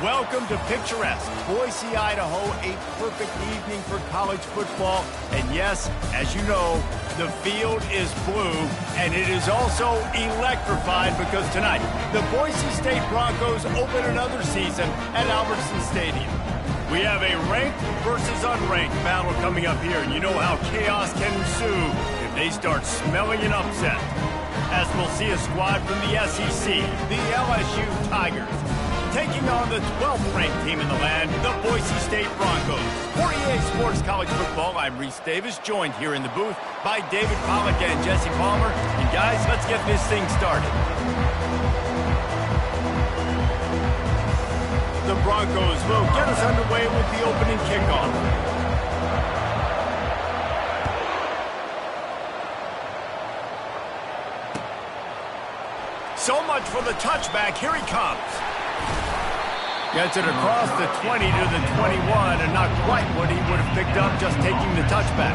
Welcome to picturesque Boise, Idaho, a perfect evening for college football. And yes, as you know, the field is blue, and it is also electrified because tonight, the Boise State Broncos open another season at Albertson Stadium. We have a ranked versus unranked battle coming up here, and you know how chaos can ensue if they start smelling an upset. As we'll see a squad from the SEC, the LSU Tigers, taking on the 12th ranked team in the land, the Boise State Broncos. For EA Sports College Football, I'm Reese Davis, joined here in the booth by David Pollack and Jesse Palmer. And guys, let's get this thing started. The Broncos will get us underway with the opening kickoff. So much for the touchback. Here he comes. Gets it across the 20 to the 21, and not quite what he would have picked up just taking the touchback.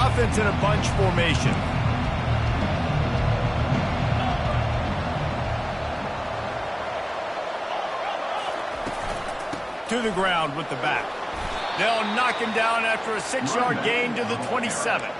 Offense in a bunch formation. To the ground with the back. They'll knock him down after a 6-yard gain to the 27.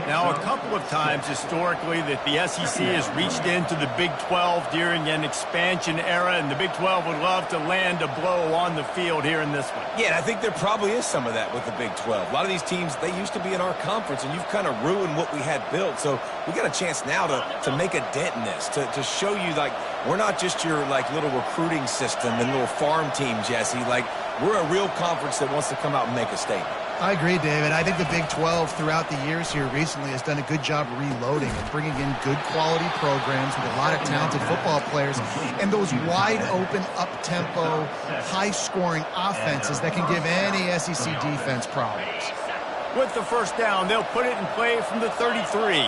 Now, a couple of times historically that the SEC has reached into the Big 12 during an expansion era, and the Big 12 would love to land a blow on the field here in this one. Yeah, and I think there probably is some of that with the Big 12. A lot of these teams, they used to be in our conference, and you've kind of ruined what we had built. So we got a chance now to make a dent in this, to show you, like, we're not just your, like, little recruiting system and little farm team, Jesse. Like, we're a real conference that wants to come out and make a statement. I agree, David. I think the Big 12 throughout the years here recently has done a good job reloading and bringing in good quality programs with a lot of talented football players and those wide open, up-tempo, high-scoring offenses that can give any SEC defense problems. With the first down, they'll put it in play from the 33.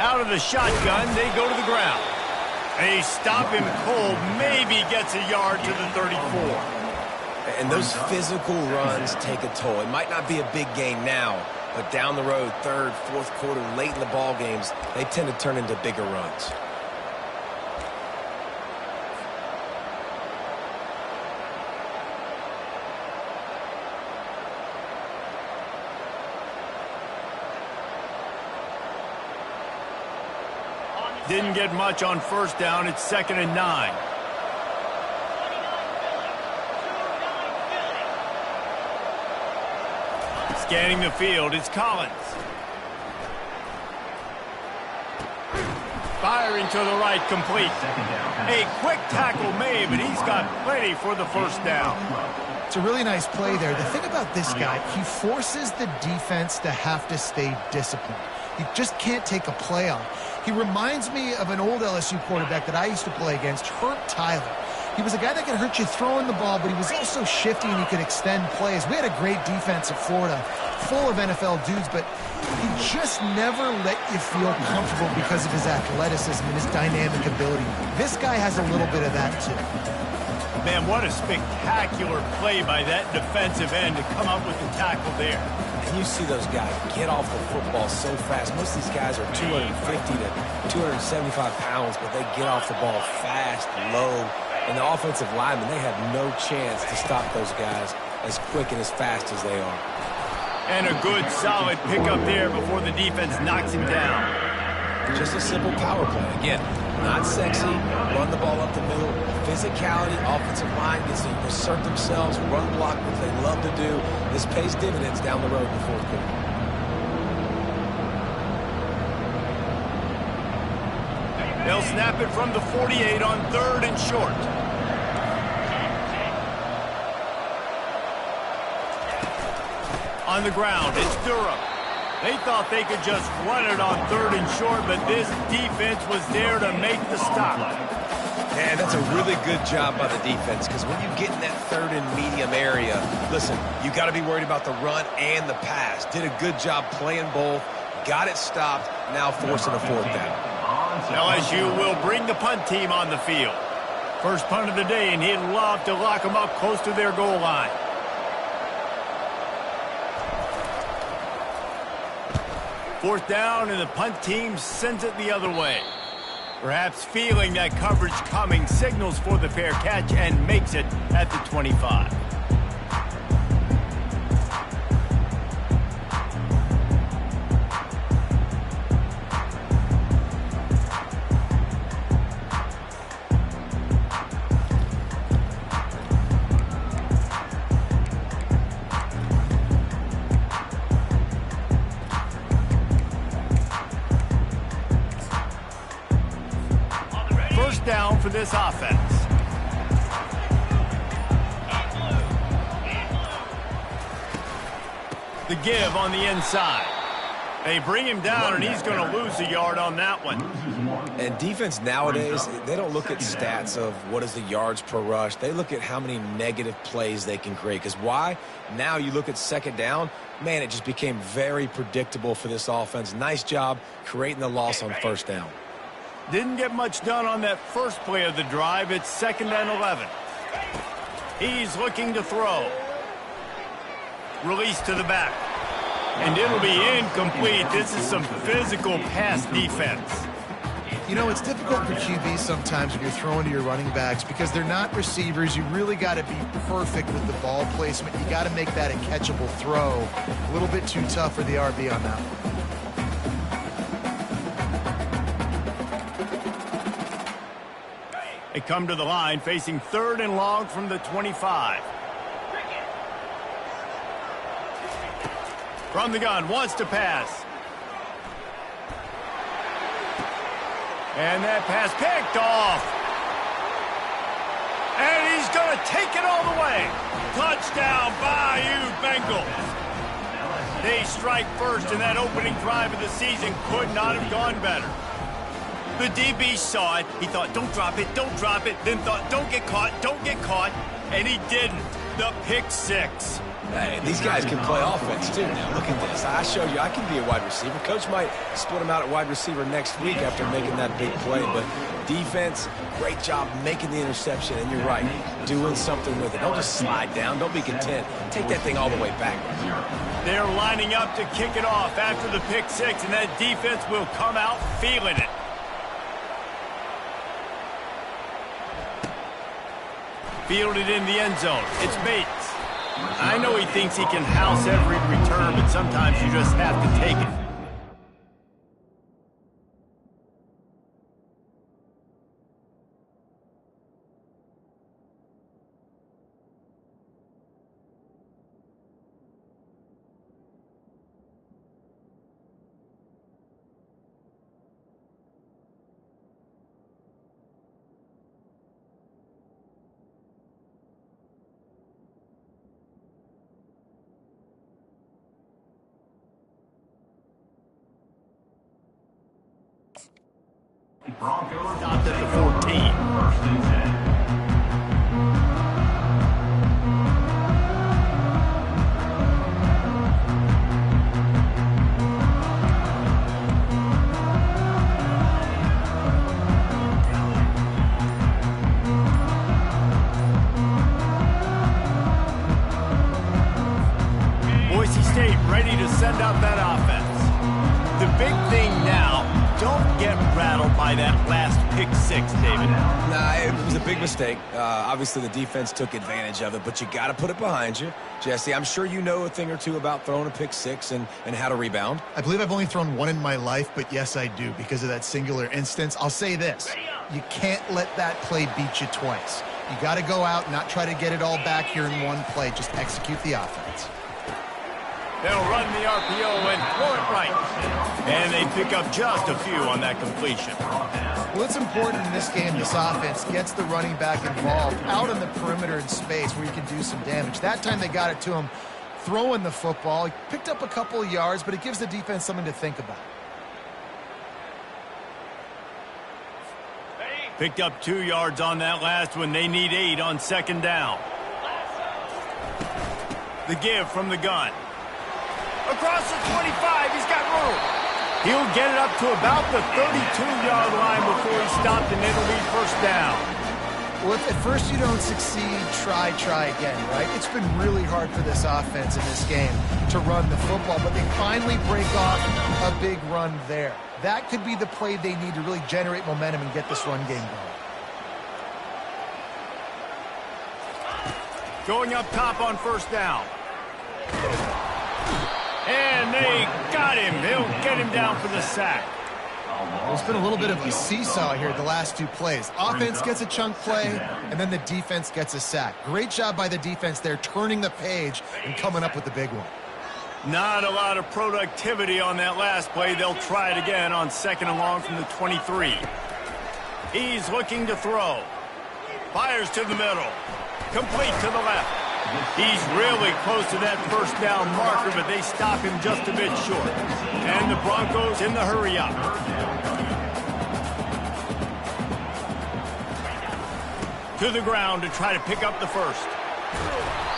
Out of the shotgun, they go to the ground. They stop him cold, maybe gets a yard to the 34. And those physical runs take a toll. It might not be a big gain now, but down the road, third, fourth quarter, late in the ball games, they tend to turn into bigger runs. Didn't get much on first down. It's 2nd and 9. Scanning the field, it's Collins. Firing to the right, complete. A quick tackle made, but he's got plenty for the first down. It's a really nice play there. The thing about this guy, he forces the defense to have to stay disciplined. He just can't take a play off. He reminds me of an old LSU quarterback that I used to play against, Herb Tyler. He was a guy that could hurt you throwing the ball, but he was also shifty and he could extend plays. We had a great defense at Florida, full of NFL dudes, but he just never let you feel comfortable because of his athleticism and his dynamic ability. This guy has a little bit of that too. Man, what a spectacular play by that defensive end to come up with the tackle there. And you see those guys get off the football so fast. Most of these guys are 250 to 275 pounds, but they get off the ball fast, low. And the offensive linemen, they have no chance to stop those guys as quick and as fast as they are. And a good, solid pickup there before the defense knocks him down. Just a simple power play. Again, not sexy, run the ball up the middle. Physicality, offensive line gets to assert themselves, run block, what they love to do. This pays dividends down the road in the fourth quarter. They'll snap it from the 48 on 3rd and short. On the ground, it's Durham. They thought they could just run it on 3rd and short, but this defense was there to make the stop. Yeah, that's a really good job by the defense, because when you get in that 3rd and medium area, listen, you got to be worried about the run and the pass. Did a good job playing both, got it stopped, now forcing a 4th down. LSU will bring the punt team on the field. First punt of the day, and he'd love to lock them up close to their goal line. Fourth down, and the punt team sends it the other way. Perhaps feeling that coverage coming, signals for the fair catch and makes it at the 25. First down for this offense. The give on the inside. They bring him down, and he's going to lose a yard on that one. And defense nowadays, they don't look at stats of what is the yards per rush. They look at how many negative plays they can create. Because why? Now you look at second down, man, it just became very predictable for this offense. Nice job creating the loss on first down. Didn't get much done on that first play of the drive. It's 2nd and 11. He's looking to throw. Release to the back. And it'll be incomplete. This is some physical pass defense. You know, it's difficult for QBs sometimes when you're throwing to your running backs because they're not receivers. You really got to be perfect with the ball placement. You got to make that a catchable throw. A little bit too tough for the RB on that one. They come to the line facing 3rd and long from the 25. From the gun, wants to pass. And that pass picked off. And he's going to take it all the way. Touchdown, Bayou Bengals. They strike first in that opening drive of the season. Could not have gone better. The DB saw it. He thought, don't drop it, don't drop it. Then thought, don't get caught, don't get caught. And he didn't. The pick six. Hey, these guys can play offense, too. Now, look at this. I showed you I can be a wide receiver. Coach might split him out at wide receiver next week after making that big play. But defense, great job making the interception. And you're right, doing something with it. Don't just slide down. Don't be content. Take that thing all the way back. They're lining up to kick it off after the pick six, and that defense will come out feeling it. Fielded in the end zone. It's Bates. I know he thinks he can house every return, but sometimes you just have to take it. Broncos stopped at the 14. 1st and 10. Boise State ready to send out that offense. The big thing now, don't get rattled by that last pick six, David. Nah, it was a big mistake. Obviously, the defense took advantage of it, but you got to put it behind you. Jesse, I'm sure you know a thing or two about throwing a pick six and how to rebound. I believe I've only thrown one in my life, but yes, I do because of that singular instance. I'll say this. You can't let that play beat you twice. You got to go out and not try to get it all back here in one play. Just execute the offense. They'll run the RPO and throw it right. And they pick up just a few on that completion. Well, it's important in this game, this offense gets the running back involved out on the perimeter in space where you can do some damage. That time they got it to him throwing the football. He picked up a couple of yards, but it gives the defense something to think about. Picked up 2 yards on that last one. They need 8 on second down. The give from the gun. Across the 25, he's got room. He'll get it up to about the 32-yard line before he stopped, and it'll be first down. Well, if at first you don't succeed, try again, right? It's been really hard for this offense in this game to run the football, but they finally break off a big run there. That could be the play they need to really generate momentum and get this run game going. Going up top on first down. And they got him. They'll get him down for the sack. There's been a little bit of a seesaw here the last two plays. Offense gets a chunk play, and then the defense gets a sack. Great job by the defense there, turning the page and coming up with the big one. Not a lot of productivity on that last play. They'll try it again on 2nd and long from the 23. He's looking to throw. Fires to the middle. Complete to the left. He's really close to that first down marker, but they stop him just a bit short. And the Broncos in the hurry up. To the ground to try to pick up the first.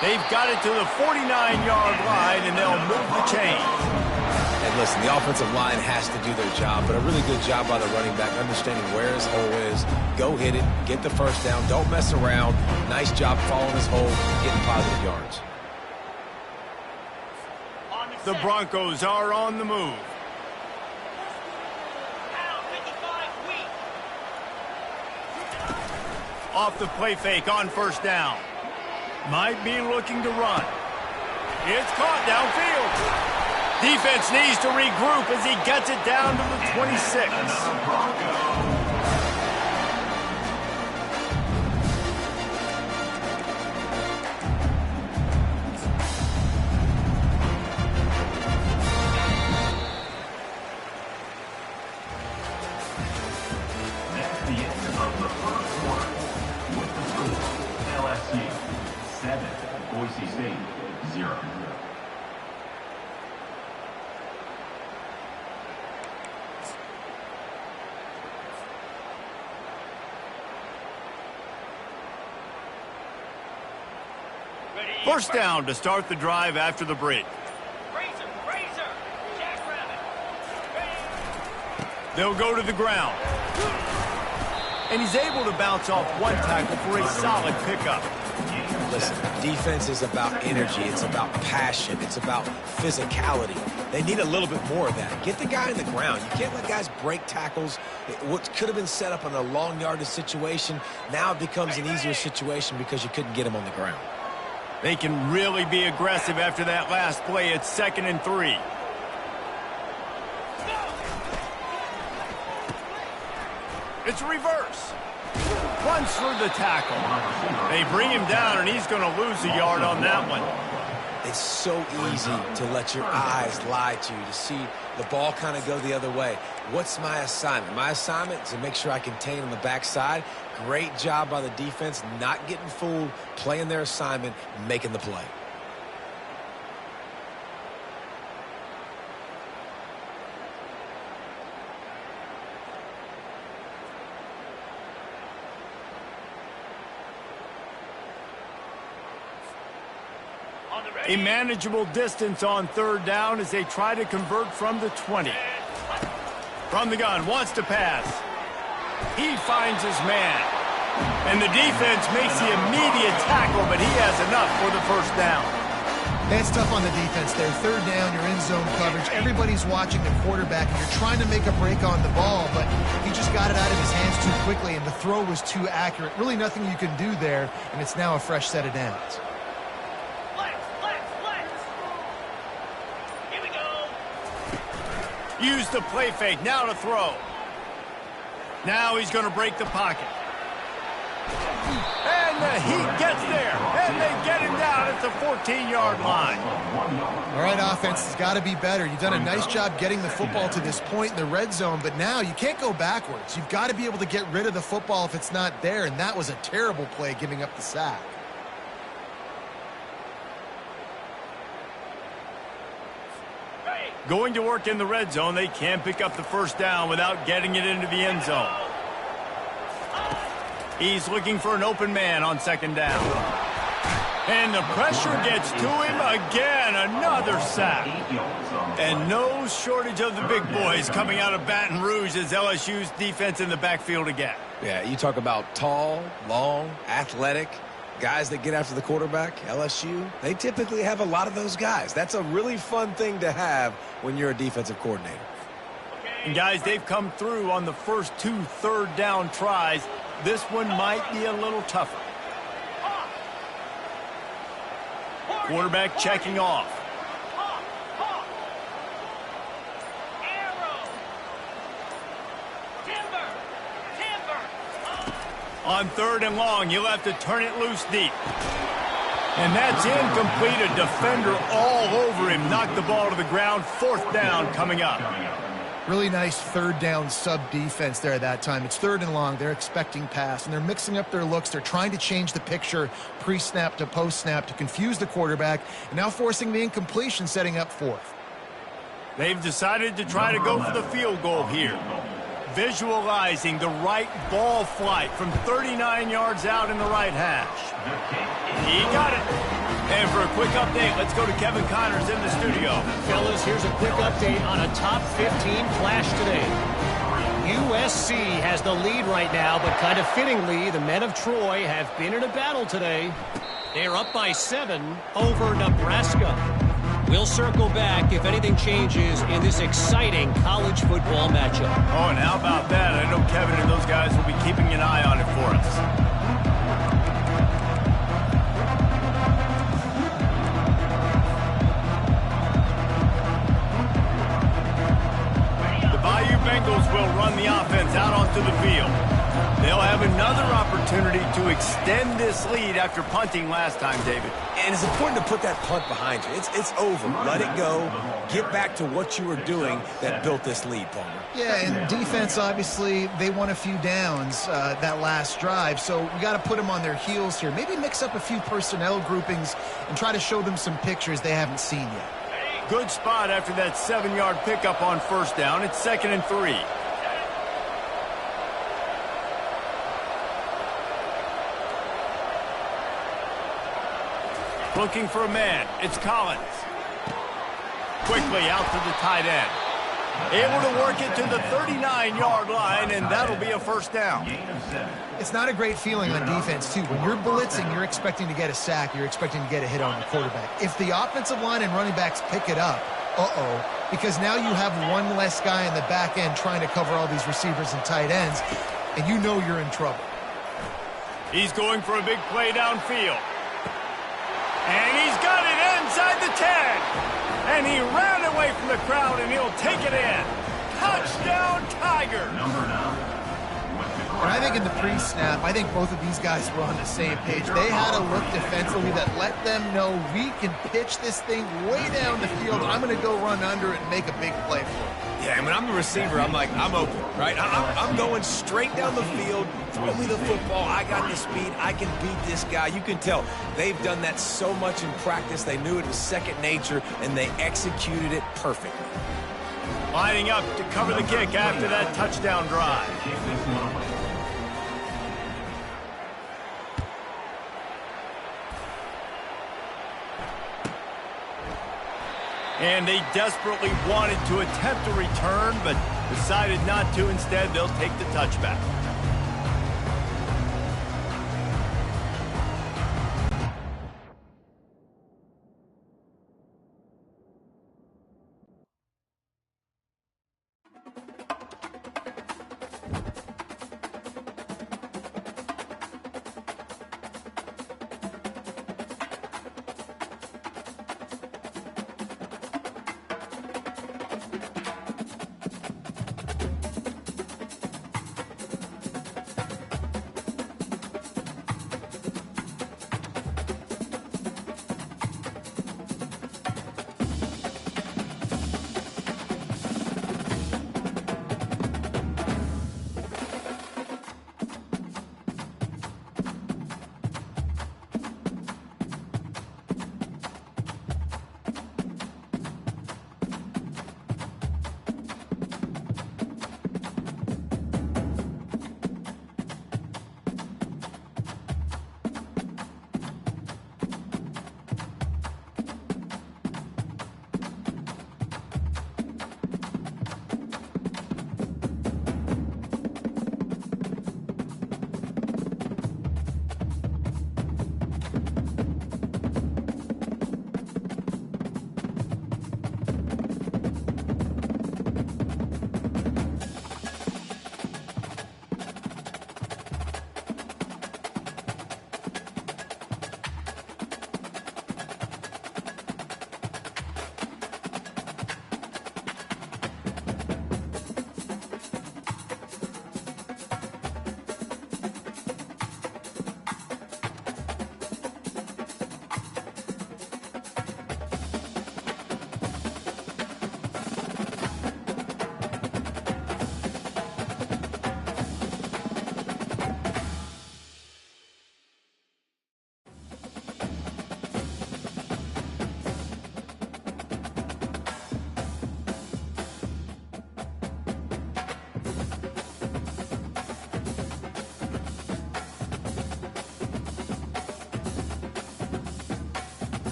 They've got it to the 49-yard line, and they'll move the chains. And listen, the offensive line has to do their job, but a really good job by the running back, understanding where his hole is. Go hit it, get the first down, don't mess around. Nice job following his hole, getting positive yards. The Broncos are on the move. Off the play fake on first down. Might be looking to run. It's caught downfield. Defense needs to regroup as he gets it down to the 26. That's the end of the first quarter. With the score, LSU 7, Boise St 0. First down to start the drive after the break. They'll go to the ground. And he's able to bounce off one tackle for a solid pickup. Listen, defense is about energy. It's about passion. It's about physicality. They need a little bit more of that. Get the guy in the ground. You can't let guys break tackles. What could have been set up in a long yardage situation, now it becomes an easier situation because you couldn't get him on the ground. They can really be aggressive after that last play. It's 2nd and 3. It's a reverse. Runs through the tackle. They bring him down, and he's going to lose a yard on that one. It's so easy to let your eyes lie to you, to see the ball kind of go the other way. What's my assignment? My assignment is to make sure I contain on the backside. Great job by the defense, not getting fooled, playing their assignment, making the play. A manageable distance on 3rd down as they try to convert from the 20. From the gun, wants to pass. He finds his man. And the defense makes the immediate tackle, but he has enough for the first down. It's tough on the defense there. 3rd down, you're in zone coverage. Everybody's watching the quarterback, and you're trying to make a break on the ball, but he just got it out of his hands too quickly, and the throw was too accurate. Really nothing you can do there, and it's now a fresh set of downs. Use the play fake, now to throw. Now he's going to break the pocket. And he gets there, and they get him down at the 14-yard line. All right, offense has got to be better. You've done a nice job getting the football to this point in the red zone, but now you can't go backwards. You've got to be able to get rid of the football if it's not there, and that was a terrible play giving up the sack. Going to work in the red zone, they can't pick up the first down without getting it into the end zone. He's looking for an open man on 2nd down. And the pressure gets to him again. Another sack. And no shortage of the big boys coming out of Baton Rouge as LSU's defense in the backfield again. Yeah, you talk about tall, long, athletic, guys that get after the quarterback. LSU, they typically have a lot of those guys. That's a really fun thing to have when you're a defensive coordinator. And guys, they've come through on the first 2 third-down tries. This one might be a little tougher. Quarterback checking off. On 3rd and long, you'll have to turn it loose deep. And that's incomplete. A defender all over him. Knocked the ball to the ground. 4th down coming up. Really nice 3rd down sub-defense there at that time. It's 3rd and long. They're expecting pass, and they're mixing up their looks. They're trying to change the picture pre-snap to post-snap to confuse the quarterback, and now forcing the incompletion, setting up 4th. They've decided to try to go for the field goal here. Visualizing the right ball flight from 39 yards out in the right hash. He got it. And for a quick update, let's go to Kevin Connors in the studio. Fellas, here's a quick update on a top 15 flash today. USC has the lead right now, but kind of fittingly, the men of Troy have been in a battle today. They're up by 7 over Nebraska. We'll circle back if anything changes in this exciting college football matchup. Oh, and how about that? I know Kevin and those guys will be keeping an eye on it for us. Bengals will run the offense out onto the field. They'll have another opportunity to extend this lead after punting last time, David. And it's important to put that punt behind you. It's over. Let it go. Get back to what you were doing that built this lead, Palmer. Yeah, and defense, obviously, they won a few downs that last drive, so we got to put them on their heels here. Maybe mix up a few personnel groupings and try to show them some pictures they haven't seen yet. Good spot after that 7-yard pickup on 1st down. It's 2nd and 3. Looking for a man. It's Collins. Quickly out to the tight end. Able to work it to the 39-yard line, and that'll be a 1st down. It's not a great feeling on defense, too. When you're blitzing, you're expecting to get a sack. You're expecting to get a hit on the quarterback. If the offensive line and running backs pick it up, because now you have one less guy in the back end trying to cover all these receivers and tight ends, and you know you're in trouble. He's going for a big play downfield. And he's got it inside the 10. And he ran away from the crowd, and he'll take it in. Touchdown, Tigers. And I think in the pre-snap, I think both of these guys were on the same page. They had a look defensively that let them know we can pitch this thing way down the field. I'm going to go run under it and make a big play for it. Yeah, and when I'm the receiver, I'm like, I'm open, right? I'm going straight down the field. Throw me the football. I got the speed. I can beat this guy. You can tell they've done that so much in practice. They knew it was second nature, and they executed it perfectly. Lining up to cover the kick after that touchdown drive. And they desperately wanted to attempt a return, but decided not to. Instead, they'll take the touchback.